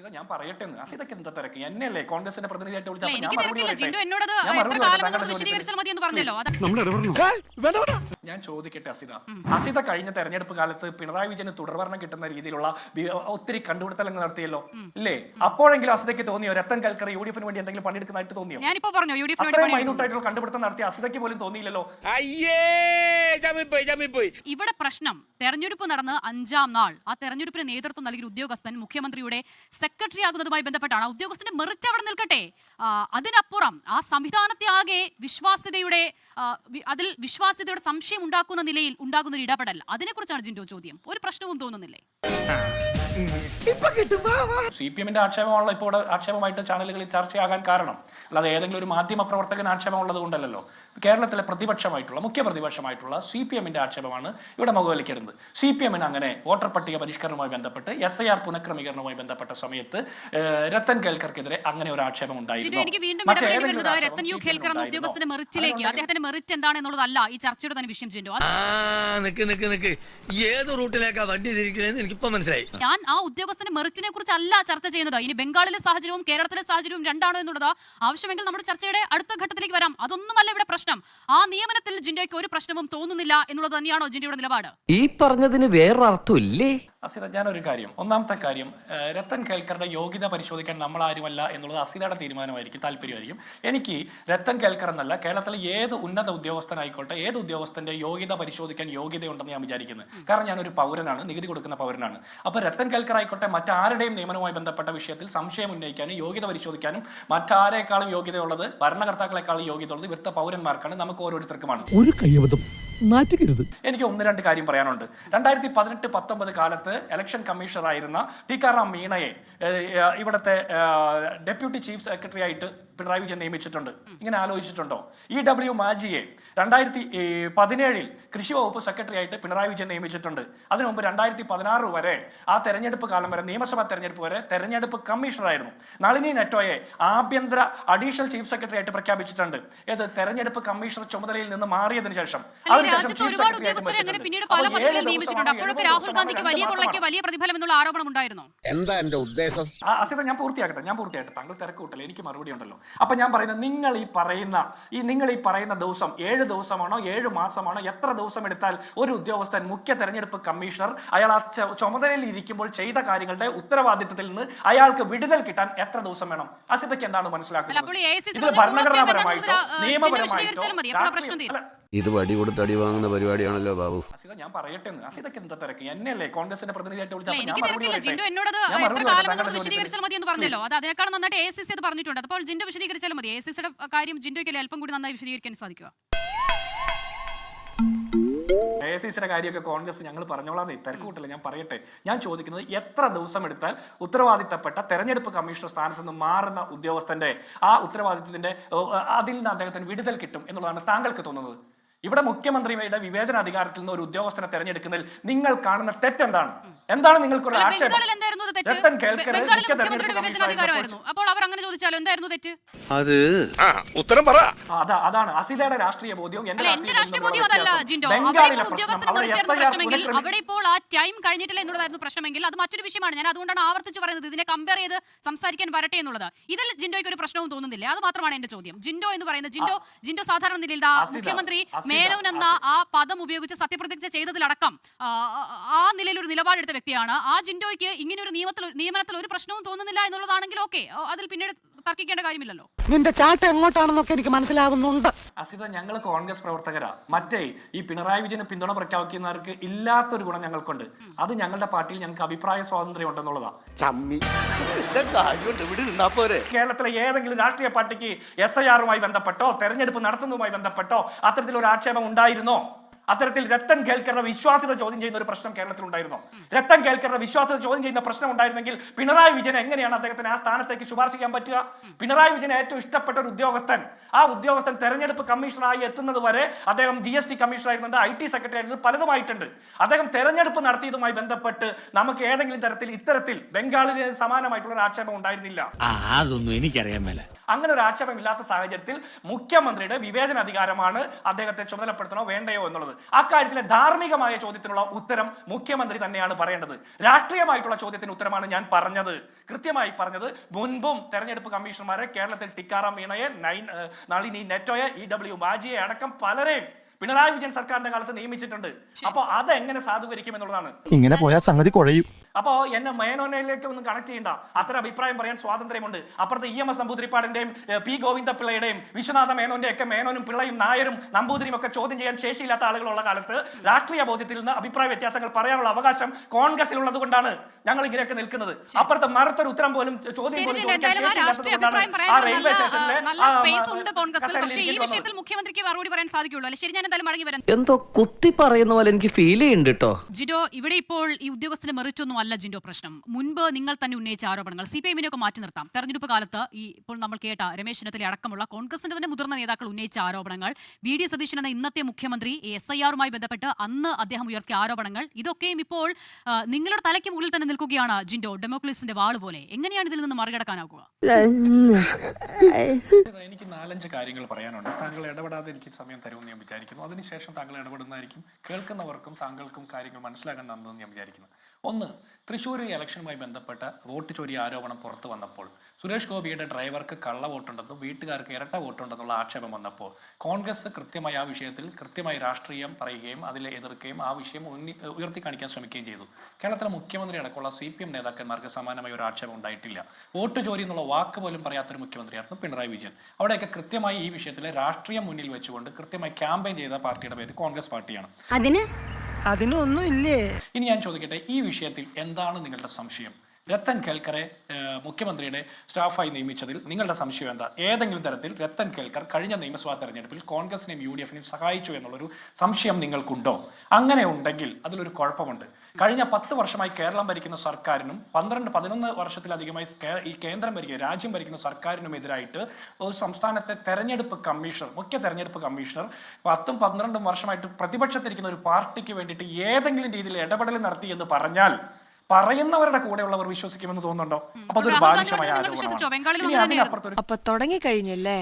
ഞാൻ പറയട്ടെ, അസിതയ്ക്ക് എന്താ തിരക്ക്? എന്നെയല്ലേ കോൺഗ്രസിന്റെ പ്രതിനിധിയായിട്ട് വിളിച്ചത്? ഞാൻ ചോദിക്കട്ടെ, അസിത കഴിഞ്ഞ തെരഞ്ഞെടുപ്പ് കാലത്ത് പിണറായി വിജയന് തുടർഭരണം കിട്ടുന്ന രീതിയിലുള്ള ഒത്തിരി കണ്ടുപിടുത്തലങ്ങൾ നടത്തിയല്ലോ, ഇല്ലേ? അപ്പോഴെങ്കിലും അസിതയ്ക്ക് തോന്നിയോ രത്തൻ കൽക്കറി യുഡിഎഫിന് വേണ്ടി എന്തെങ്കിലും പണിയെടുക്കുന്നതായിട്ട് തോന്നിയോ? അത്രയും മൈന്യൂട്ടായിട്ടുള്ള കണ്ടുപിടുത്തം നടത്തിയ അസിതയ്ക്ക് പോലും തോന്നിയില്ലല്ലോ. ഇവിടെ പ്രശ്നം തെരഞ്ഞെടുപ്പ് നടന്ന് 5-ാം നാൾ ആ തെരഞ്ഞെടുപ്പിന് നേതൃത്വം നൽകിയ ഉദ്യോഗസ്ഥൻ മുഖ്യമന്ത്രിയുടെ സെക്രട്ടറി ആകുന്നതുമായി ബന്ധപ്പെട്ടാണ്. ആ ഉദ്യോഗസ്ഥന്റെ മെറിറ്റ് അവിടെ നിൽക്കട്ടെ, അതിനപ്പുറം ആ സംവിധാനത്തെ ആകെ അതിൽ വിശ്വാസ്യതയുടെ സംശയം ഉണ്ടാക്കുന്ന നിലയിൽ ഉണ്ടാകുന്ന ഒരു ഇടപെടൽ, അതിനെക്കുറിച്ചാണ് ജിൻഡോ ചോദ്യം. ഒരു പ്രശ്നവും തോന്നുന്നില്ലേ? CPM-ന്റെ ആക്ഷേപമാണല്ലോ ഇപ്പോൾ ആക്ഷേപമായിട്ട് ചാനലുകളിൽ ചർച്ചയാകാൻ കാരണം. അല്ലാതെ ഏതെങ്കിലും ഒരു മാധ്യമ പ്രവർത്തകൻ ആക്ഷേപമുള്ളത് കൊണ്ടല്ലോ. കേരളത്തിലെ പ്രതിപക്ഷമായിട്ടുള്ള മുഖ്യ പ്രതിപക്ഷമായിട്ടുള്ള CPM-ന്റെ ആക്ഷേപമാണ് ഇവിടെ മുഖവിലയ്ക്കിടുന്നത്. CPM-ന് അങ്ങനെ വോട്ടർ പട്ടിക പരിഷ്കരണവുമായി ബന്ധപ്പെട്ട് SIR പുനഃക്രമീകരണവുമായി ബന്ധപ്പെട്ട സമയത്ത് രത്തൻ കേൽക്കർക്കെതിരെ അങ്ങനെ ഒരു ആക്ഷേപം ഉണ്ടായിരുന്നു. എനിക്ക് വീണ്ടും രത്തൻ യു കേൽക്കർ എന്ന ഉദ്യോഗസ്ഥന്റെ മെറിറ്റിലേക്ക്, അദ്ദേഹത്തിന്റെ മെറിറ്റ് എന്താണ് എന്നുള്ളതല്ല ഈ ചർച്ചയുടെ തന്നെ വിഷയം. ജിൻഡോ, ഏത് റൂട്ടിലേക്കാ വണ്ടി തിരിക്കണേന്ന് എനിക്കിപ്പോ മനസ്സിലായി. ഞാൻ ആ ഉദ്യോഗസ്ഥന്റെ മെറിറ്റിനെ കുറിച്ചല്ല ചർച്ച ചെയ്യുന്നത്. ഇനി ബംഗാളിലെ സാഹചര്യവും കേരളത്തിലെ സാഹചര്യവും രണ്ടാണോ എന്നുള്ളത് ആവശ്യമെങ്കിൽ നമ്മുടെ ചർച്ചയുടെ അടുത്ത ഘട്ടത്തിലേക്ക് വരാം. അതൊന്നുമല്ല ഇവിടെ പ്രശ്നം. ആ നിയമനത്തിൽ ജിൻഡോയ്ക്ക് ഒരു പ്രശ്നവും തോന്നുന്നില്ല എന്നുള്ളത് തന്നെയാണോ ജിൻഡോയുടെ നിലപാട്? ഈ പറഞ്ഞതിന് വേറൊരർത്ഥം ഇല്ലേ? അസിത, ഞാനൊരു കാര്യം, ഒന്നാമത്തെ കാര്യം, രത്തൻ കേൽക്കറുടെ യോഗ്യത പരിശോധിക്കാൻ നമ്മൾ ആരുമല്ല എന്നുള്ളത് അസിതയുടെ തീരുമാനമായിരിക്കും, താല്പര്യമായിരിക്കും. എനിക്ക് രത്തൻ കേൽക്കർ എന്നല്ല, കേരളത്തിലെ ഏത് ഉന്നത ഉദ്യോഗസ്ഥനായിക്കോട്ടെ, ഏത് ഉദ്യോഗസ്ഥന്റെ യോഗ്യത പരിശോധിക്കാൻ യോഗ്യതയുണ്ടെന്ന് ഞാൻ വിചാരിക്കുന്നത്. കാരണം ഞാനൊരു പൗരനാണ്, നികുതി കൊടുക്കുന്ന പൗരനാണ്. അപ്പോൾ രത്തൻ കേൽക്കർ ആയിക്കോട്ടെ, മറ്റാരുടെയും നിയമനവുമായി ബന്ധപ്പെട്ട വിഷയത്തിൽ സംശയം ഉന്നയിക്കാനും യോഗ്യത പരിശോധിക്കാനും മറ്റാരേക്കാളും യോഗ്യതയുള്ളത്, ഭരണകർത്താക്കളെക്കാളും യോഗ്യതയുള്ളത് ഇവിടുത്തെ പൗരന്മാർക്കാണ്, നമുക്ക് ഓരോരുത്തർക്കുമാണ്. ഒരു കയ്യബദ്ധം നാറ്റുകരുത്. എനിക്ക് 1-2 കാര്യം പറയാനുണ്ട്. 2018-19 കാലത്ത് ഇലക്ഷൻ കമ്മീഷണറായിരുന്ന ടിക്കാറാം മീണയെ ഇവിടുത്തെ ഡെപ്യൂട്ടി ചീഫ് സെക്രട്ടറി ആയിട്ട് പിണറായി വിജയൻ നിയമിച്ചിട്ടുണ്ട്. ഇങ്ങനെ ആലോചിച്ചിട്ടുണ്ടോ? EW മാജിയെ 2017 കൃഷി വകുപ്പ് സെക്രട്ടറി ആയിട്ട് പിണറായി വിജയൻ നിയമിച്ചിട്ടുണ്ട്. അതിനു മുമ്പ് 2016 വരെ, ആ തെരഞ്ഞെടുപ്പ് കാലം വരെ, നിയമസഭാ തെരഞ്ഞെടുപ്പ് വരെ തെരഞ്ഞെടുപ്പ് കമ്മീഷണറായിരുന്നു. നളിനി നെറ്റോയെ ആഭ്യന്തര അഡീഷണൽ ചീഫ് സെക്രട്ടറി ആയിട്ട് പ്രഖ്യാപിച്ചിട്ടുണ്ട്. ഏത് തെരഞ്ഞെടുപ്പ് കമ്മീഷണർ ചുമതലയിൽ നിന്ന് മാറിയതിനു ശേഷം. ഒരുപാട് ഉദ്യോഗസ്ഥരെ അങ്ങനെ പിന്നീട് പല പദവികളിൽ നിയമിച്ചിട്ടുണ്ട്. അപ്പോഴൊക്കെ രാഹുൽ ഗാന്ധിക്ക് വലിയ കൊള്ളയ്ക്ക് വലിയ പ്രതിഫലം എന്നുള്ള ആരോപണം ഉണ്ടായിരുന്നു. എന്താ എന്റെ ഉദ്ദേശം? അസിത, ഞാൻ പൂർത്തിയാക്കട്ടെ. താങ്കൾ തിരക്ക് കൂട്ടല്ലേ, എനിക്ക് മറുപടി ഉണ്ടല്ലോ. അപ്പൊ ഞാൻ പറയുന്നത്, നിങ്ങൾ ഈ പറയുന്ന ദിവസം 7 ദിവസമാണോ 7 മാസമാണോ, എത്ര ദിവസം എടുത്താൽ ഒരു ഉദ്യോഗസ്ഥൻ, മുഖ്യ തെരഞ്ഞെടുപ്പ് കമ്മീഷണർ, അയാൾ ആ ചുമതലയിൽ ഇരിക്കുമ്പോൾ ചെയ്ത കാര്യങ്ങളുടെ ഉത്തരവാദിത്തത്തിൽ നിന്ന് അയാൾക്ക് വിടുതൽ കിട്ടാൻ എത്ര ദിവസം വേണം? അസിതയ്ക്ക് എന്താണ് മനസ്സിലാക്കുന്നത്? ഇത് ഭരണഘടനാപരമായിട്ടോ നിയമപരമായിട്ടോ ഇത് വടി കൊടുത്ത് അടി വാങ്ങുന്ന പരിപാടിയാണല്ലോ ബാബു. അസിത, ഞാൻ പറയട്ടെ, അസിതയ്ക്ക് എന്താ തിരക്ക്? എന്നെയല്ലേ കോൺഗ്രസിന്റെ പ്രതിനിധിയായിട്ട് വിളിച്ചത്? വിശദീകരിച്ചാൽ മതി എന്ന് പറഞ്ഞല്ലോ. അത് അതിനേക്കാൾ നന്നായിട്ട് AICC അത് പറഞ്ഞിട്ടുണ്ട്. അപ്പോൾ ജിൻഡോ വിശദീകരിച്ചാലും മതി. AICCയുടെ കാര്യം ജിൻഡോയ്ക്ക് അല്പം കൂടി നന്നായി വിശദീകരിക്കാൻ സാധിക്കുക. AICCയുടെ കാര്യമൊക്കെ കോൺഗ്രസ് ഞങ്ങൾ പറഞ്ഞോളാം, തിരക്ക് കൂട്ടില്ല. ഞാൻ പറയട്ടെ, ഞാൻ ചോദിക്കുന്നത്, എത്ര ദിവസം എടുത്താൽ ഉത്തരവാദിത്തപ്പെട്ട തെരഞ്ഞെടുപ്പ് കമ്മീഷണർ സ്ഥാനത്ത് നിന്ന് മാറുന്ന ഉദ്യോഗസ്ഥന്റെ ആ ഉത്തരവാദിത്തത്തിന്റെ അതിൽ നിന്ന് അദ്ദേഹത്തിന് വിടുതൽ കിട്ടും എന്നുള്ളതാണ് താങ്കൾക്ക് തോന്നുന്നത്? ഇവിടെ മുഖ്യമന്ത്രിയുടെ വിവേചന അധികാരത്തിൽ നിന്ന് ഒരു ഉദ്യോഗസ്ഥനെ തെരഞ്ഞെടുക്കുന്നതിൽ നിങ്ങൾ കാണുന്ന തെറ്റെന്താണ്? എന്താണ് നിങ്ങൾക്കുള്ള ആക്ഷേപം? അപ്പോൾ അവർ അങ്ങനെ ചോദിച്ചാലോ എന്തായിരുന്നു തെറ്റ്? അത് ഉത്തരം പറ. അതാണ് അസിതയുടെ രാഷ്ട്രീയ ബോധ്യവും എന്റെ രാഷ്ട്രീയ ബോധ്യം അതല്ല ജിൻഡോ. പ്രശ്നമെങ്കിൽ അവിടെ ഇപ്പോൾ ആ ടൈം കഴിഞ്ഞിട്ടില്ല എന്നുള്ളതായിരുന്നു പ്രശ്നമെങ്കിൽ അത് മറ്റൊരു വിഷയമാണ്. ഞാൻ അതുകൊണ്ടാണ് ആവർത്തിച്ച് പറയുന്നത്, ഇതിനെ കമ്പയർ ചെയ്ത് സംസാരിക്കാൻ വരട്ടെ എന്നുള്ളത്. ഇതിൽ ജിൻഡോയ്ക്ക് ഒരു പ്രശ്നവും തോന്നുന്നില്ല. അത് മാത്രമാണ് എന്റെ ചോദ്യം. ജിൻഡോ എന്ന് പറയുന്നത്, ജിൻഡോ സാധാരണ നിലയിൽ മുഖ്യമന്ത്രി മേനോൻ എന്ന ആ പദം ഉപയോഗിച്ച് സത്യപ്രതിജ്ഞ ചെയ്തതിലടക്കം ആ നിലയിൽ ഒരു നിലപാടെടുത്ത വ്യക്തിയാണ്. ആ ജിൻഡോയ്ക്ക് ഇങ്ങനെ ഒരു നിയമനത്തിൽ ഒരു പ്രശ്നവും തോന്നുന്നില്ല എന്നുള്ളതാണെങ്കിൽ ഓക്കെ, അതിൽ പിന്നീട് തർക്കിക്കേണ്ട കാര്യമില്ലല്ലോ. നിന്റെ ചാട്ട എങ്ങോട്ടാണെന്നൊക്കെ എനിക്ക് മനസ്സിലാകുന്നുണ്ട്. അസിത, ഞങ്ങൾ കോൺഗ്രസ് പ്രവർത്തകരാ. മറ്റേ ഈ പിണറായി വിജയന് പിന്തുണ പ്രഖ്യാപിക്കുന്നവർക്ക് ഇല്ലാത്തൊരു ഗുണം ഞങ്ങൾക്കുണ്ട്. അത് ഞങ്ങളുടെ പാർട്ടിയിൽ ഞങ്ങൾക്ക് അഭിപ്രായ സ്വാതന്ത്ര്യം ഉണ്ടെന്നുള്ളതാ. കേരളത്തിലെ ഏതെങ്കിലും രാഷ്ട്രീയ പാർട്ടിക്ക് SIR-മായി ബന്ധപ്പെട്ടോ തെരഞ്ഞെടുപ്പ് നടത്തുന്നതുമായി ബന്ധപ്പെട്ടോ അത്തരത്തിലൊരു ആക്ഷേപം ഉണ്ടായിരുന്നോ? അത്തരത്തിൽ രത്തൻ കേൽക്കറുടെ വിശ്വാസ്യത ചോദ്യം ചെയ്യുന്ന ഒരു പ്രശ്നം കേരളത്തിൽ ഉണ്ടായിരുന്നോ? രത്തൻ കേൽക്കറുടെ വിശ്വാസ്യത ചോദ്യം ചെയ്യുന്ന പ്രശ്നം ഉണ്ടായിരുന്നെങ്കിൽ പിണറായി വിജയൻ എങ്ങനെയാണ് അദ്ദേഹത്തിന് ആ സ്ഥാനത്തേക്ക് ശുപാർശ ചെയ്യാൻ പറ്റുക? പിണറായി വിജയൻ ഏറ്റവും ഇഷ്ടപ്പെട്ട ഒരു ഉദ്യോഗസ്ഥൻ, ആ ഉദ്യോഗസ്ഥൻ തെരഞ്ഞെടുപ്പ് കമ്മീഷണറായി എത്തുന്നത് വരെ അദ്ദേഹം GST കമ്മീഷണർ ആയിരുന്നുണ്ട്, IT സെക്രട്ടറി ആയിരുന്നത്, പലതുമായിട്ടുണ്ട്. അദ്ദേഹം തെരഞ്ഞെടുപ്പ് നടത്തിയതുമായി ബന്ധപ്പെട്ട് നമുക്ക് ഏതെങ്കിലും തരത്തിൽ ഇത്തരത്തിൽ ബംഗാളിന് സമാനമായിട്ടുള്ള ഒരു ആക്ഷേപം ഉണ്ടായിരുന്നില്ല. അതൊന്നും എനിക്കറിയാൻ മേല. അങ്ങനെ ഒരു ആക്ഷേപം ഇല്ലാത്ത സാഹചര്യത്തിൽ മുഖ്യമന്ത്രിയുടെ വിവേചന അധികാരമാണ് അദ്ദേഹത്തെ ചുമതലപ്പെടുത്തണോ വേണ്ടയോ എന്നുള്ളത്. അക്കാര്യത്തിലെ ധാർമ്മികമായ ചോദ്യത്തിനുള്ള ഉത്തരം മുഖ്യമന്ത്രി തന്നെയാണ് പറയേണ്ടത്. രാഷ്ട്രീയമായിട്ടുള്ള ചോദ്യത്തിന് ഉത്തരമാണ് ഞാൻ പറഞ്ഞത്, കൃത്യമായി പറഞ്ഞത്. മുൻപും തെരഞ്ഞെടുപ്പ് കമ്മീഷണർമാരെ കേരളത്തിൽ ടിക്കാറാം മീണയെ, നളിനി നെറ്റോയെ, EW ബാജിയെ അടക്കം പലരെയും പിണറായി വിജയൻ സർക്കാരിന്റെ കാലത്ത് നിയമിച്ചിട്ടുണ്ട്. അപ്പൊ അതെങ്ങനെ സാധൂകരിക്കും എന്നുള്ളതാണ്. ഇങ്ങനെ പോയാൽ സംഗതി കുഴയും. അപ്പോ എന്നെ മേനോനയിലേക്ക് ഒന്നും കണക്ട് ചെയ്യണ്ട. അത്തരം അഭിപ്രായം പറയാൻ സ്വാതന്ത്ര്യമുണ്ട്. അപ്പുറത്ത് EMS നമ്പൂതിരിപ്പാടിന്റെയും P ഗോവിന്ദപിള്ളയുടെയും വിശ്വനാഥ മേനോന്റെ ഒക്കെ മേനോനും പിള്ളയും നായരും നമ്പൂതിരിയും ഒക്കെ ചോദ്യം ചെയ്യാൻ ശേഷിയില്ലാത്ത ആളുകളുള്ള കാലത്ത് രാഷ്ട്രീയ ബോധ്യത്തിൽ നിന്ന് അഭിപ്രായ വ്യത്യാസങ്ങൾ പറയാനുള്ള അവകാശം കോൺഗ്രസിലുള്ളത് കൊണ്ടാണ് ഞങ്ങൾ ഇങ്ങനെയൊക്കെ നിൽക്കുന്നത്. അപ്പുറത്ത് മറുത്തൊരു ഉത്തരം പോലും ചോദ്യം പോലും മുഖ്യമന്ത്രിക്ക് മറുപടി പറയാൻ സാധിക്കുള്ളൂ. അല്ലെ ശരി, ഞാൻ എന്തായാലും മടങ്ങി വരാം. എന്തോ കുത്തി പറയുന്ന പോലെ എനിക്ക് ഫീൽ ചെയ്യുന്നുണ്ട് കേട്ടോ. ജിൻഡോ, ഇവിടെ ഇപ്പോൾ ഈ ഉദ്യോഗസ്ഥന്റെ മെറിറ്റൊന്നും അല്ല ജിൻഡോ പ്രശ്നം. മുൻപ് നിങ്ങൾ തന്നെ ഉന്നയിച്ച ആരോപണങ്ങൾ CPM-നെയൊക്കെ മാറ്റി നിർത്താം. തെരഞ്ഞെടുപ്പ് കാലത്ത് ഈ ഇപ്പോൾ നമ്മൾ കേട്ട രമേശ് ചെന്നിത്തല അടക്കമുള്ള കോൺഗ്രസിന്റെ തന്നെ മുതിർന്ന നേതാക്കൾ ഉന്നയിച്ച ആരോപണങ്ങൾ, VD സതീശൻ എന്ന ഇന്നത്തെ മുഖ്യമന്ത്രി SIR-മായി ബന്ധപ്പെട്ട് അന്ന് അദ്ദേഹം ഉയർത്തിയ ആരോപണങ്ങൾ, ഇതൊക്കെയും ഇപ്പോൾ നിങ്ങളുടെ തലയ്ക്ക് മുകളിൽ തന്നെ നിൽക്കുകയാണ് ജിൻഡോ, ഡെമോക്രസിന്റെ വാള് പോലെ. എങ്ങനെയാണ് ഇതിൽ നിന്ന് മറികടക്കാനാവുക? എനിക്ക് 4-5 കാര്യങ്ങൾ പറയാനുണ്ട്. താങ്കൾ ഇടപെടാതെ എനിക്ക് സമയം തരുമെന്ന് ഞാൻ വിചാരിക്കുന്നു. അതിനുശേഷം താങ്കൾ ഇടപെടുന്നതായിരിക്കും കേൾക്കുന്നവർക്കും താങ്കൾക്കും കാര്യങ്ങൾ മനസ്സിലാക്കാൻ നന്നതെന്ന് ഞാൻ വിചാരിക്കുന്നു. ഒന്ന്, തൃശ്ശൂർ ഇലക്ഷനുമായി ബന്ധപ്പെട്ട വോട്ട് ചോരി ആരോപണം പുറത്തു വന്നപ്പോൾ സുരേഷ് ഗോപിയുടെ ഡ്രൈവർക്ക് കള്ള വോട്ടുണ്ടെന്നും വീട്ടുകാർക്ക് ഇരട്ട വോട്ടുണ്ടെന്നുള്ള ആക്ഷേപം വന്നപ്പോൾ കോൺഗ്രസ് കൃത്യമായി ആ വിഷയത്തിൽ കൃത്യമായി രാഷ്ട്രീയം പറയുകയും അതിലെ എതിർക്കുകയും ആ വിഷയം ഉയർത്തി കാണിക്കാൻ ശ്രമിക്കുകയും ചെയ്തു. കേരളത്തിലെ മുഖ്യമന്ത്രി അടക്കമുള്ള CPM നേതാക്കന്മാർക്ക് സമാനമായ ഒരു ആക്ഷേപം ഉണ്ടായിട്ടില്ല. വോട്ട് ചോരി എന്നുള്ള വാക്ക് പോലും പറയാത്തൊരു മുഖ്യമന്ത്രിയായിരുന്നു പിണറായി വിജയൻ. അവിടെയൊക്കെ കൃത്യമായി ഈ വിഷയത്തിലെ രാഷ്ട്രീയം മുന്നിൽ വെച്ചുകൊണ്ട് കൃത്യമായി ക്യാമ്പയിൻ ചെയ്ത പാർട്ടിയുടെ പേര് കോൺഗ്രസ് പാർട്ടിയാണ്. അതിനൊന്നും ഇല്ലേ? ഇനി ഞാൻ ചോദിക്കട്ടെ, ഈ വിഷയത്തിൽ എന്താണ് നിങ്ങളുടെ സംശയം? രത്തൻ കേൽക്കറെ മുഖ്യമന്ത്രിയുടെ സ്റ്റാഫായി നിയമിച്ചതിൽ നിങ്ങളുടെ സംശയം എന്താ? ഏതെങ്കിലും തരത്തിൽ രത്തൻ കേൽക്കർ കഴിഞ്ഞ നിയമസഭാ തെരഞ്ഞെടുപ്പിൽ കോൺഗ്രസിനെയും UDF-നെയും സഹായിച്ചു എന്നുള്ളൊരു സംശയം നിങ്ങൾക്കുണ്ടോ? അങ്ങനെ ഉണ്ടെങ്കിൽ അതിലൊരു കുഴപ്പമുണ്ട്. കഴിഞ്ഞ 10 വർഷമായി കേരളം ഭരിക്കുന്ന സർക്കാരിനും 12-11 വർഷത്തിലധികമായി ഈ കേന്ദ്രം ഭരിക്കുന്ന രാജ്യം ഭരിക്കുന്ന സർക്കാരിനുമെതിരായിട്ട് ഒരു സംസ്ഥാനത്തെ തെരഞ്ഞെടുപ്പ് കമ്മീഷണർ, മുഖ്യ തെരഞ്ഞെടുപ്പ് കമ്മീഷണർ 10-12 വർഷമായിട്ട് പ്രതിപക്ഷത്തിരിക്കുന്ന ഒരു പാർട്ടിക്ക് വേണ്ടിയിട്ട് ഏതെങ്കിലും രീതിയിൽ ഇടപെടൽ നടത്തി എന്ന് പറഞ്ഞാൽ പറയുന്നവരുടെ കൂടെയുള്ളവർ വിശ്വസിക്കുമെന്ന് തോന്നുന്നുണ്ടോ? അപ്പൊ അതൊരു ബാലിശമായ അപ്പൊ തുടങ്ങിക്കഴിഞ്ഞല്ലേ?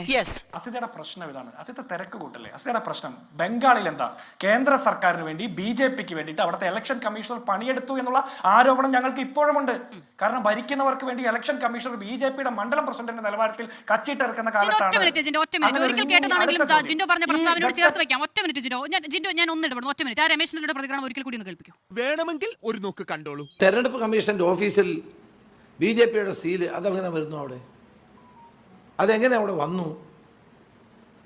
അസിതയുടെ പ്രശ്നം ഇതാണ്. അസിത തിരക്ക് കൂട്ടല്ലേ? അസിതയുടെ പ്രശ്നം ബംഗാളിൽ എന്താ? കേന്ദ്ര സർക്കാരിന് വേണ്ടി BJP-ക്ക് വേണ്ടിയിട്ട് അവിടുത്തെ ഇലക്ഷൻ കമ്മീഷണർ പണിയെടുത്തു എന്നുള്ള ആരോപണം ഞങ്ങൾക്ക് ഇപ്പോഴുമുണ്ട്. കാരണം ഭരിക്കുന്നവർക്ക് വേണ്ടി ഇലക്ഷൻ കമ്മീഷണർ BJP-യുടെ മണ്ഡലം പ്രസിഡന്റിന്റെ നിലവാരത്തിൽ കച്ചിട്ടിറക്കുന്ന കാലത്താണ്. വേണമെങ്കിൽ ഒരു നോക്ക് കണ്ടോളൂ. തെരഞ്ഞെടുപ്പ് കമ്മീഷന്റെ ഓഫീസിൽ BJP-യുടെ സീല് അതെങ്ങനെ വരുന്നു? അതെങ്ങനെ അവിടെ വന്നു?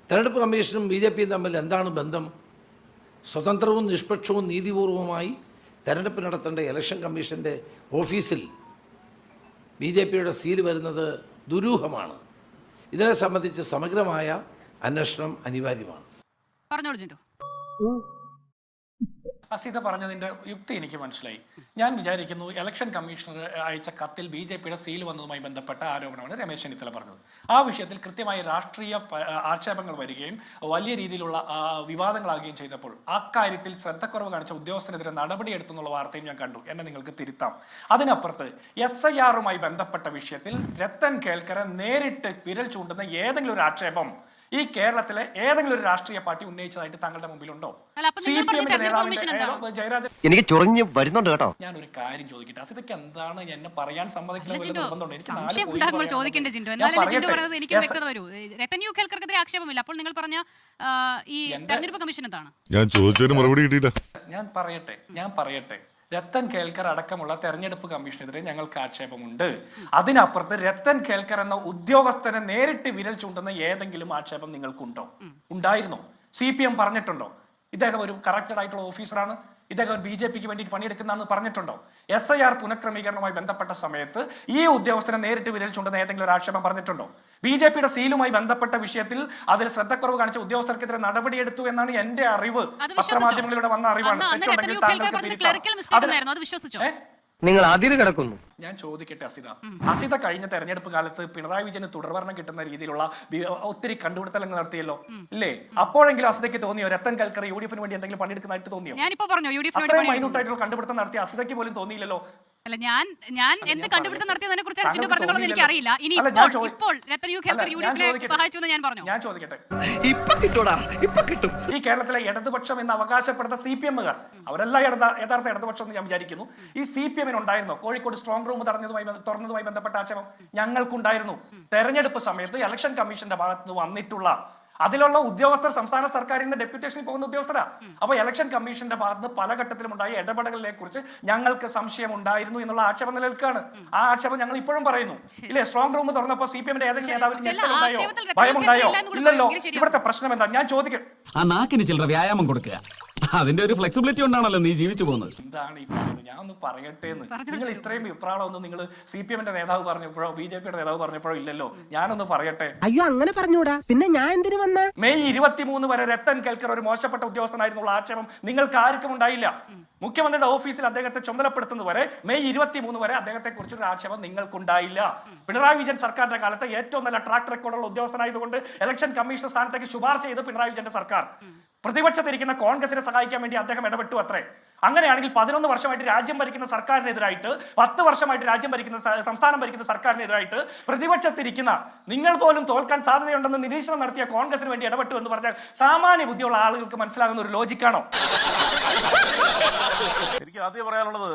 തെരഞ്ഞെടുപ്പ് കമ്മീഷനും BJP-യും തമ്മിൽ എന്താണ് ബന്ധം? സ്വതന്ത്രവും നിഷ്പക്ഷവും നീതിപൂർവമായി തെരഞ്ഞെടുപ്പ് നടത്തേണ്ട ഇലക്ഷൻ കമ്മീഷന്റെ ഓഫീസിൽ BJP-യുടെ സീല് വരുന്നത് ദുരൂഹമാണ്. ഇതിനെ സംബന്ധിച്ച് സമഗ്രമായ അന്വേഷണം അനിവാര്യമാണ്. അസീത പറഞ്ഞതിന്റെ യുക്തി എനിക്ക് മനസ്സിലായി. ഞാൻ വിചാരിക്കുന്നു ഇലക്ഷൻ കമ്മീഷണർ അയച്ച കത്തിൽ BJP-യുടെ സീൽ വന്നതുമായി ബന്ധപ്പെട്ട ആരോപണമാണ് രമേശ് ചെന്നിത്തല പറഞ്ഞത്. ആ വിഷയത്തിൽ കൃത്യമായി രാഷ്ട്രീയ ആക്ഷേപങ്ങൾ വരികയും വലിയ രീതിയിലുള്ള വിവാദങ്ങളാകുകയും ചെയ്തപ്പോൾ അക്കാര്യത്തിൽ ശ്രദ്ധക്കുറവ് കാണിച്ച ഉദ്യോഗസ്ഥനെതിരെ നടപടിയെടുത്തെന്നുള്ള വാർത്തയും ഞാൻ കണ്ടു. എന്നെ നിങ്ങൾക്ക് തിരുത്താം. അതിനപ്പുറത്ത് SIR-മായി ബന്ധപ്പെട്ട വിഷയത്തിൽ രത്തൻ കേൽക്കറെ നേരിട്ട് വിരൽ ചൂണ്ടുന്ന ഏതെങ്കിലും ഒരു ആക്ഷേപം ഈ കേരളത്തിലെ ഏതെങ്കിലും ഒരു രാഷ്ട്രീയ പാർട്ടി ഉന്നയിച്ചതായിട്ട് താങ്കളുടെ മുമ്പിലുണ്ടോ? എനിക്ക് ചൊറിഞ്ഞ് വരുന്നുണ്ട് കേട്ടോ. ഞാൻ ഒരു കാര്യം ചോദിക്കട്ടെ, അസിതയ്ക്ക് എന്താണ് എന്നെ പറയാൻ സമ്മതിക്കില്ല? ഞാൻ പറയട്ടെ രത്തൻ കേൽക്കർ അടക്കമുള്ള തെരഞ്ഞെടുപ്പ് കമ്മീഷനെതിരെ ഞങ്ങൾക്ക് ആക്ഷേപമുണ്ട്. അതിനപ്പുറത്ത് രത്തൻ കേൽക്കർ എന്ന ഉദ്യോഗസ്ഥനെ നേരിട്ട് വിരൽ ചൂണ്ടുന്ന ഏതെങ്കിലും ആക്ഷേപം നിങ്ങൾക്കുണ്ടോ? ഉണ്ടായിരുന്നോ? CPM പറഞ്ഞിട്ടുണ്ടോ ഇദ്ദേഹം ഒരു കറക്റ്റഡ് ആയിട്ടുള്ള ഓഫീസറാണ്, ഇദ്ദേഹം BJP-ക്ക് വേണ്ടിയിട്ട് പണിയെടുക്കുന്നതാണെന്ന് പറഞ്ഞിട്ടുണ്ടോ? SIR പുനഃക്രമീകരണവുമായി ബന്ധപ്പെട്ട സമയത്ത് ഈ ഉദ്യോഗസ്ഥനെ നേരിട്ട് വിരൽ ചൂണ്ടുന്ന ഏതെങ്കിലും ഒരു ആക്ഷേപം പറഞ്ഞിട്ടുണ്ടോ? BJP-യുടെ സീലുമായി ബന്ധപ്പെട്ട വിഷയത്തിൽ അതിൽ ശ്രദ്ധക്കുറവ് കാണിച്ച ഉദ്യോഗസ്ഥർക്കെതിരെ നടപടിയെടുത്തു എന്നാണ് എന്റെ അറിവ്. പത്രമാധ്യമങ്ങളിലൂടെ വന്ന അറിവാണ്. നിങ്ങൾ അതിര് കിടക്കുന്നു. ഞാൻ ചോദിക്കട്ടെ അസിത കഴിഞ്ഞ തെരഞ്ഞെടുപ്പ് കാലത്ത് പിണറായി വിജയന് തുടർഭരണം കിട്ടുന്ന രീതിയിലുള്ള ഒത്തിരി കണ്ടുപിടുത്തലങ്ങൾ നടത്തിയല്ലോ ഇല്ലേ? അപ്പോഴെങ്കിലും അസിതയ്ക്ക് തോന്നിയോ രത്തൻ കേൽക്കർ UDF-ന് വേണ്ടി എന്തെങ്കിലും പണിയെടുക്കുന്നതായിട്ട് തോന്നിയോ? അത്രയും മൈന്യൂട്ടായിട്ടുള്ള കണ്ടുപിടുത്തം നടത്തിയ അസിതയ്ക്ക് പോലും തോന്നിയില്ലല്ലോ. അല്ല ഞാൻ എന്ത് കണ്ടുപിടുത്തം നടത്തിയതിനെ കുറിച്ചാണ് ജിൻഡോ താങ്കൾക്ക് പറഞ്ഞത് എനിക്ക് അറിയില്ല. ഇനി അല്ല, ഞാൻ ഇപ്പോൾ രത്തൻ യു കേൾക്കർ അല്ല, യുഡിഎഫിനെ ഞാൻ ചോദിക്കട്ടെ. സഹായിച്ചു എന്ന് ഞാൻ പറഞ്ഞു. ഞാൻ ചോദിക്കട്ടെ, ഇപ്പൊ കിട്ടൂടാ, ഇപ്പൊ കിട്ടും. ഈ കേരളത്തിലെ ഇടതുപക്ഷം എന്ന് അവകാശപ്പെടുന്ന CPM-കാർ അവരെല്ലാം യഥാർത്ഥ ഇടതുപക്ഷം എന്ന് ഞാൻ വിചാരിക്കുന്നു. ഈ CPM-ന് ഉണ്ടായിരുന്നോ കോഴിക്കോട് സ്ട്രോങ് റൂം തുറന്നതുമായി ബന്ധപ്പെട്ട ആക്ഷേപം? ഞങ്ങൾക്കുണ്ടായിരുന്നു. തെരഞ്ഞെടുപ്പ് സമയത്ത് ഇലക്ഷൻ കമ്മീഷന്റെ ഭാഗത്ത് വന്നിട്ടുള്ള അതിലുള്ള ഉദ്യോഗസ്ഥർ സംസ്ഥാന സർക്കാരിന്റെ ഡെപ്യൂട്ടേഷനിൽ പോകുന്ന ഉദ്യോഗസ്ഥരാ. അപ്പൊ ഇലക്ഷൻ കമ്മീഷന്റെ ഭാഗത്ത് പല ഘട്ടത്തിലും ഉണ്ടായ ഇടപെടലുകളെ കുറിച്ച് ഞങ്ങൾക്ക് സംശയം ഉണ്ടായിരുന്നു എന്നുള്ള ആക്ഷേപം നിലനിൽക്കുകയാണ്. ആ ആക്ഷേപം ഞങ്ങൾ ഇപ്പോഴും പറയുന്നു. ഇല്ലേ, സ്ട്രോങ് റൂം തുറന്നപ്പോ CPM-ന്റെ ഏതെങ്കിലും നേതാവിന് ഞെട്ടലുണ്ടായോ, ഭയമുണ്ടായോ? ഇല്ലല്ലോ. ഇവിടുത്തെ പ്രശ്നം എന്താ? ഞാൻ ചോദിക്കാം, ആ നാക്കിന് ചില്ലറ വ്യായാമം കൊടുക്കുക. അതിന്റെ ഒരു ഫ്ലെക്സിബിലിറ്റി കൊണ്ടാണല്ലോ നീ ജീവിച്ചു പോകുന്നത്. എന്താണ് ഈ പറയുന്നത്? ഞാൻ ഒന്ന് പറയട്ടെ എന്ന്. നിങ്ങൾ ഇത്രയും വിപ്രാളമൊന്നും നിങ്ങൾ CPM-ന്റെ നേതാവ് പറഞ്ഞപ്പോഴോ BJP-യുടെ നേതാവ് പറഞ്ഞപ്പോഴോ ഇല്ലല്ലോ. ഞാനൊന്ന് പറയട്ടെ. അയ്യോ അങ്ങനെ പറഞ്ഞൂടാ, പിന്നെ ഞാൻ എന്തിനു വന്ന? മെയ് 23 വരെ രത്തൻ കേൽക്കർ ഒരു മോശപ്പെട്ട ഉദ്യോഗസ്ഥനായിരുന്നുള്ള ആക്ഷേപം നിങ്ങൾക്ക് ആർക്കും ഉണ്ടായില്ല. മുഖ്യമന്ത്രിയുടെ ഓഫീസിൽ അദ്ദേഹത്തെ ചുമതലപ്പെടുത്തുന്നത് വരെ മെയ് 23 വരെ അദ്ദേഹത്തെ കുറിച്ചൊരു ആക്ഷേപം നിങ്ങൾക്കുണ്ടായില്ല. പിണറായി വിജയൻ സർക്കാരിന്റെ കാലത്ത് ഏറ്റവും നല്ല ട്രാക്ക് റെക്കോർഡുള്ള ഉദ്യോഗസ്ഥനായതുകൊണ്ട് ഇലക്ഷൻ കമ്മീഷൻ സ്ഥാനത്തേക്ക് ശുപാർശ ചെയ്ത് പിണറായി വിജയന്റെ സർക്കാർ. പ്രതിപക്ഷത്തിരിക്കുന്ന കോൺഗ്രസിനെ സഹായിക്കാൻ വേണ്ടി അദ്ദേഹം ഇടപെട്ടു അത്രേ. അങ്ങനെയാണെങ്കിൽ 11 വർഷമായിട്ട് രാജ്യം ഭരിക്കുന്ന സർക്കാരിനെതിരായിട്ട്, 10 വർഷമായിട്ട് രാജ്യം ഭരിക്കുന്ന സംസ്ഥാനം ഭരിക്കുന്ന സർക്കാരിനെതിരായിട്ട് പ്രതിപക്ഷത്തിരിക്കുന്ന നിങ്ങൾ പോലും തോൽക്കാൻ സാധ്യതയുണ്ടെന്ന് നിരീക്ഷണം നടത്തിയ കോൺഗ്രസിന് വേണ്ടി ഇടപെട്ടു എന്ന് പറഞ്ഞാൽ സാമാന്യ ബുദ്ധിയുള്ള ആളുകൾക്ക് മനസ്സിലാകുന്ന ഒരു ലോജിക്കാണോ? എനിക്ക് ആദ്യം പറയാനുള്ളത്,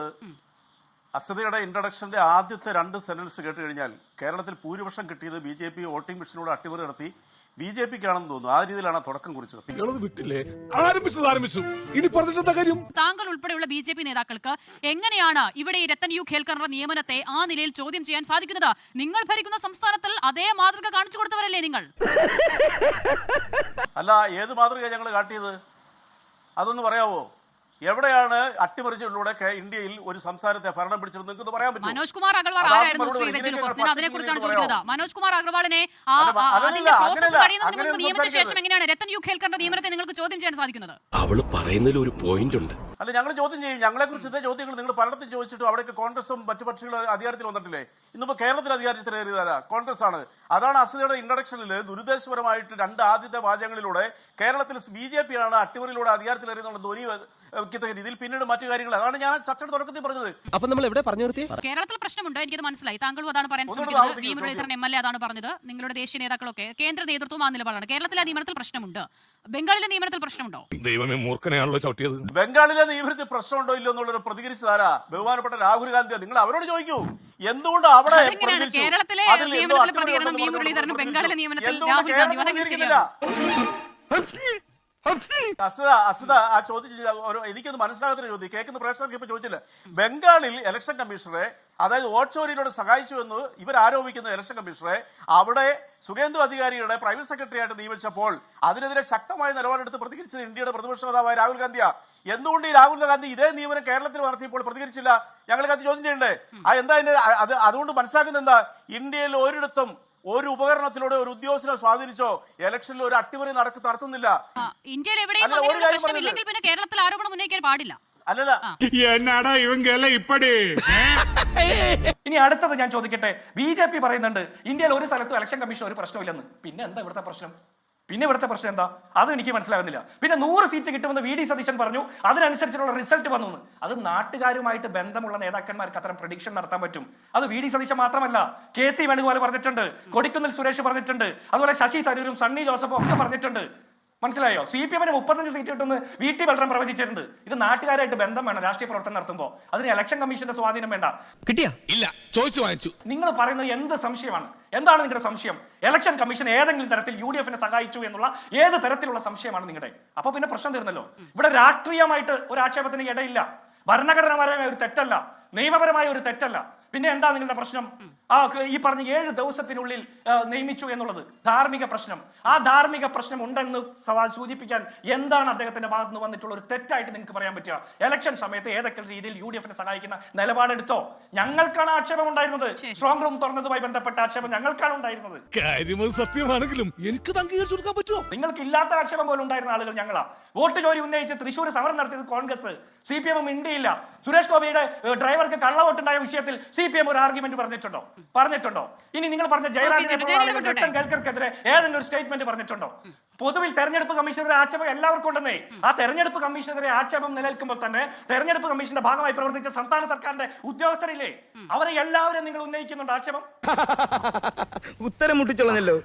അസദയുടെ ഇൻട്രഡക്ഷന്റെ ആദ്യത്തെ 2 സെന്റൻസ് കേട്ട് കഴിഞ്ഞാൽ കേരളത്തിൽ ഭൂരിപക്ഷം കിട്ടിയത് BJP വോട്ടിംഗ് മെഷീനോട് അട്ടിമറി നടത്തി BJP-ക്കാണെന്ന് തോന്നുന്നു. ആ രീതിയിലാണ് തുടക്കം കുറിച്ചത്. വിട്ടില്ലേ, ആരംഭിച്ചു. ഇനി പറഞ്ഞിട്ടെന്താ കാര്യം? താങ്കൾ ഉൾപ്പെടെയുള്ള BJP നേതാക്കൾക്ക് എങ്ങനെയാണ് ഇവിടെ ഈ രത്തൻ യു കേൽക്കറിന്റെ നിയമനത്തെ ആ നിലയിൽ ചോദ്യം ചെയ്യാൻ സാധിക്കുന്നത്? നിങ്ങൾ ഭരിക്കുന്ന സംസ്ഥാനത്തിൽ അതേ മാതൃക കാണിച്ചു കൊടുത്തവരല്ലേ നിങ്ങൾ? അല്ല, ഏത് മാതൃക ഞങ്ങൾ കാട്ടിയത്? അതൊന്ന് പറയാവോ? എവിടെയാണ് അട്ടിമറിച്ചിലൂടെ ഇന്ത്യയിൽ ഒരു സംസ്ഥാനത്തെ ഭരണം പിടിച്ചത് നിങ്ങൾക്ക് പറയാൻ പറ്റും? മനോജ് കുമാർ അഗർവാൾ ആരായിരുന്നു ശ്രീ രജനി ക്വസ്റ്റ്യൻ അതിനെ കുറിച്ചാണ് ചോദിക്കുന്നത്. മനോജ് കുമാർ അഗർവാളിനെ അതിന്റെ പ്രോസസ് കഴിയുന്നതിന് മുൻപ് നിയമിച്ച ശേഷം എങ്ങനെയാണ് രത്തൻ യു കേൽക്കറിന്റെ നിയമനത്തെ നിങ്ങൾക്ക് ചോദ്യം ചെയ്യാൻ സാധിക്കുന്നത്? അവള് പറയുന്നതിൽ ഒരു പോയിന്റ് ഉണ്ട്. അല്ല, ഞങ്ങൾ ചോദ്യം ചെയ്യും. ഞങ്ങളെ കുറിച്ച് ഇതേ ചോദ്യങ്ങൾ നിങ്ങൾ പലയിടത്തും ചോദിച്ചിട്ടും അവിടെയൊക്കെ കോൺഗ്രസും മറ്റു കക്ഷികളും അധികാരത്തിൽ വന്നിട്ടില്ലേ? ഇന്നിപ്പോ കേരളത്തിൽ അധികാരത്തിലേറിയതാരാ? കോൺഗ്രസ് ആണ്. അതാണ് അസദയുടെ ഇൻട്രഡക്ഷനിൽ ദുരുദ്ദേശപരമായിട്ട് 2 ആദ്യത്തെ വാചകങ്ങളിലൂടെ കേരളത്തിൽ BJP-ആണ് അട്ടിമറിയിലൂടെ അധികാരത്തിലേറിയെന്നുള്ള ധ്വനി രീതിയിൽ പിന്നീട് മറ്റു കാര്യങ്ങൾ. അതാണ് ഞാൻ ചർച്ചയുടെ തുടക്കത്തിൽ പറഞ്ഞത്. അപ്പൊ നമ്മൾ എവിടെ പറഞ്ഞു നിർത്തി? കേരളത്തിൽ പ്രശ്നമുണ്ടോ? എനിക്കത് മനസ്സിലായി. താങ്കളും അതാണ് പറയാൻ ശ്രമിക്കുന്നത്. വി മുരളീധരൻ MLA അതാണ് പറഞ്ഞത്. നിങ്ങളുടെ ദേശീയ നേതാക്കളൊക്കെ കേന്ദ്ര നേതൃത്വം ആ നിലപാടാണ്. കേരളത്തിലെ നിയമനത്തിൽ പ്രശ്നമുണ്ട്. ബംഗാളിലെ നിയമനത്തിൽ പ്രശ്നമുണ്ടോ? ദൈവമേ, മൂർഖനെയാണല്ലോ ചവിട്ടിയത്. ബംഗാളിലെ നിയമനത്തിൽ പ്രശ്നമുണ്ടോ ഇല്ലോ എന്നുള്ളൊരു പ്രതികരിച്ചതാരാ ബഹുമാനപ്പെട്ട രാഹുൽ ഗാന്ധി. നിങ്ങൾ അവരോട് ചോദിക്കൂ, എന്തുകൊണ്ട് അവിടെ കേരളത്തിലെ നിയമനത്തിൽ പ്രതികരണം വി മുരളീധരനും ബംഗാളിലെ നിയമനത്തിൽ രാഹുൽ ഗാന്ധി അതെങ്ങനെ ശരിയാണ്? അസദ ആ ചോദ്യം എനിക്കത് മനസ്സിലാകാത്ത ചോദ്യം കേൾക്കുന്ന പ്രേക്ഷകർക്ക് ഇപ്പൊ ചോദിച്ചില്ല. ബംഗാളിൽ ഇലക്ഷൻ കമ്മീഷണറെ, അതായത് വോട്ട് ചോരിയിലൂടെ സഹായിച്ചു എന്ന് ഇവർ ആരോപിക്കുന്ന ഇലക്ഷൻ കമ്മീഷണറെ അവിടെ സുഖേന്ദു അധികാരിയുടെ പ്രൈവറ്റ് സെക്രട്ടറി ആയിട്ട് നിയമിച്ചപ്പോൾ അതിനെതിരെ ശക്തമായ നിലപാടെടുത്ത് പ്രതികരിച്ചത് ഇന്ത്യയുടെ പ്രതിപക്ഷ നേതാവായ രാഹുൽ ഗാന്ധിയാ. എന്തുകൊണ്ട് ഈ രാഹുൽ ഗാന്ധി ഇതേ നിയമനം കേരളത്തിൽ നടത്തിയപ്പോൾ പ്രതികരിച്ചില്ല? ഞങ്ങൾക്ക് അത് ചോദ്യം ചെയ്യണ്ടേ? അതുകൊണ്ട് മനസ്സിലാക്കുന്ന എന്താ? ഇന്ത്യയിൽ ഒരിടത്തും ഒരു ഉപകരണത്തിലൂടെ ഒരു ഉദ്യോഗസ്ഥനെ സ്വാധീനിച്ചോ ഇലക്ഷനിൽ ഒരു അട്ടിമറി നടത്തുന്നില്ല. ഇന്ത്യയിൽ എവിടെയും പ്രശ്നമില്ലെങ്കിൽ പിന്നെ കേരളത്തിൽ ആരോപണം ഉന്നയിക്കാൻ പാടില്ല. അല്ലല്ല, എന്നാടാ ഇവങ്കല്ല ഇപ്പടി. ഇനി അടുത്തത് ഞാൻ ചോദിക്കട്ടെ. BJP പറയുന്നുണ്ട് ഇന്ത്യയിൽ ഒരു സ്ഥലത്തും ഇലക്ഷൻ കമ്മീഷൻ ഒരു പ്രശ്നമില്ലെന്ന്. പിന്നെ എന്താ ഇവിടുത്തെ പ്രശ്നം? എന്താ? അത് എനിക്ക് മനസ്സിലാകുന്നില്ല. പിന്നെ 100 സീറ്റ് കിട്ടുമെന്ന് VD സതീശൻ പറഞ്ഞു. അതിനനുസരിച്ചുള്ള റിസൾട്ട് വന്നു. അത് നാട്ടുകാരുമായിട്ട് ബന്ധമുള്ള നേതാക്കന്മാർക്ക് അത്തരം പ്രഡിക്ഷൻ നടത്താൻ പറ്റും. അത് VD സതീശൻ മാത്രമല്ല, KC വേണുഗോപാൽ പറഞ്ഞിട്ടുണ്ട്, കൊടിക്കുന്നിൽ സുരേഷ് പറഞ്ഞിട്ടുണ്ട്, അതുപോലെ ശശി തരൂരും സണ്ണി ജോസഫും ഒക്കെ പറഞ്ഞിട്ടുണ്ട്. മനസ്സിലായോ? CPM-ന് 35 സീറ്റ് കിട്ടുമെന്ന് VT ബൽറാം പ്രവചിച്ചിട്ടുണ്ട്. ഇത് നാട്ടുകാരായിട്ട് ബന്ധം വേണം രാഷ്ട്രീയ പ്രവർത്തനം നടത്തുമ്പോൾ. അതിന് ഇലക്ഷൻ കമ്മീഷന്റെ സ്വാധീനം വേണ്ട. കിട്ടിയാ? ഇല്ല, ചോദിച്ചു വാങ്ങിച്ചു. നിങ്ങൾ പറയുന്നത് എന്ത് സംശയമാണ്? എന്താണ് നിങ്ങളുടെ സംശയം? ഇലക്ഷൻ കമ്മീഷൻ ഏതെങ്കിലും തരത്തിൽ UDF-നെ സഹായിച്ചു എന്നുള്ള ഏത് തരത്തിലുള്ള സംശയമാണ് നിങ്ങളുടെ? അപ്പൊ പിന്നെ പ്രശ്നം തീർന്നല്ലോ. ഇവിടെ രാഷ്ട്രീയമായിട്ട് ഒരു ആക്ഷേപത്തിന് ഇടയില്ല. ഭരണഘടനാപരമായ ഒരു തെറ്റല്ല, നിയമപരമായ ഒരു തെറ്റല്ല. പിന്നെ എന്താ നിങ്ങളുടെ പ്രശ്നം? ഈ പറഞ്ഞ 7 ദിവസത്തിനുള്ളിൽ നിയമിച്ചു എന്നുള്ളത് ധാർമ്മിക പ്രശ്നം. ആ ധാർമ്മിക പ്രശ്നം ഉണ്ടെന്ന് സൂചിപ്പിക്കാൻ എന്താണ് അദ്ദേഹത്തിന്റെ ഭാഗത്ത് നിന്ന് വന്നിട്ടുള്ള ഒരു തെറ്റായിട്ട് നിങ്ങൾക്ക് പറയാൻ പറ്റുക? ഇലക്ഷൻ സമയത്ത് ഏതൊക്കെ രീതിയിൽ UDF-നെ സഹായിക്കുന്ന നിലപാടെടുത്തോ? ഞങ്ങൾക്കാണ് ആക്ഷേപം ഉണ്ടായിരുന്നത്. സ്ട്രോങ് റൂം തുറന്നതുമായി ബന്ധപ്പെട്ട ആക്ഷേപം ഞങ്ങൾക്കാണ് ഉണ്ടായിരുന്നത്. കാര്യം സത്യമാണെങ്കിലും എനിക്ക് അംഗീകരിച്ചു കൊടുക്കാൻ പറ്റുമോ? നിങ്ങൾക്ക് ഇല്ലാത്ത ആക്ഷേപം പോലും ഉണ്ടായിരുന്ന ആളുകൾ ഞങ്ങളാ. വോട്ട് ചോരി ഉന്നയിച്ച് തൃശ്ശൂർ സമരം നടത്തിയത് കോൺഗ്രസ്, CPM ഇന്ത്യയില്ല. സുരേഷ് ഗോപിയുടെ ഡ്രൈവർക്ക് കള്ളവോട്ടുണ്ടായ വിഷയത്തിൽ CPM ഒരു ആർഗ്യുമെന്റ് പറഞ്ഞിട്ടുണ്ടോ? പറഞ്ഞിട്ടുണ്ടോ? ഇനി നിങ്ങൾ പറഞ്ഞ ജയരാജനെ ജിൻഡോ, പോലുള്ള ഞാൻ ആളുകൾ ഇടപെട്ടോട്ടെ? രത്തൻ കേൽക്കർക്കെതിരെ ഏതെങ്കിലും ഒരു സ്റ്റേറ്റ്മെന്റ് പറഞ്ഞിട്ടുണ്ടോ? പൊതുവിൽ തെരഞ്ഞെടുപ്പ് കമ്മീഷനെതിരെ ആക്ഷേപം എല്ലാവർക്കും ഉണ്ടെന്നേ. ആ തെരഞ്ഞെടുപ്പ് കമ്മീഷനെതിരെ ആക്ഷേപം നിലനിൽക്കുമ്പോൾ തന്നെ തെരഞ്ഞെടുപ്പ് കമ്മീഷന്റെ ഭാഗമായി പ്രവർത്തിച്ച സംസ്ഥാന സർക്കാരിന്റെ ഉദ്യോഗസ്ഥരില്ലേ, അവരെ എല്ലാവരും നിങ്ങൾ ഉന്നയിക്കുന്നുണ്ട് ആക്ഷേപം. ഉത്തരം മുട്ടിച്ചോളഞ്ഞല്ലോ.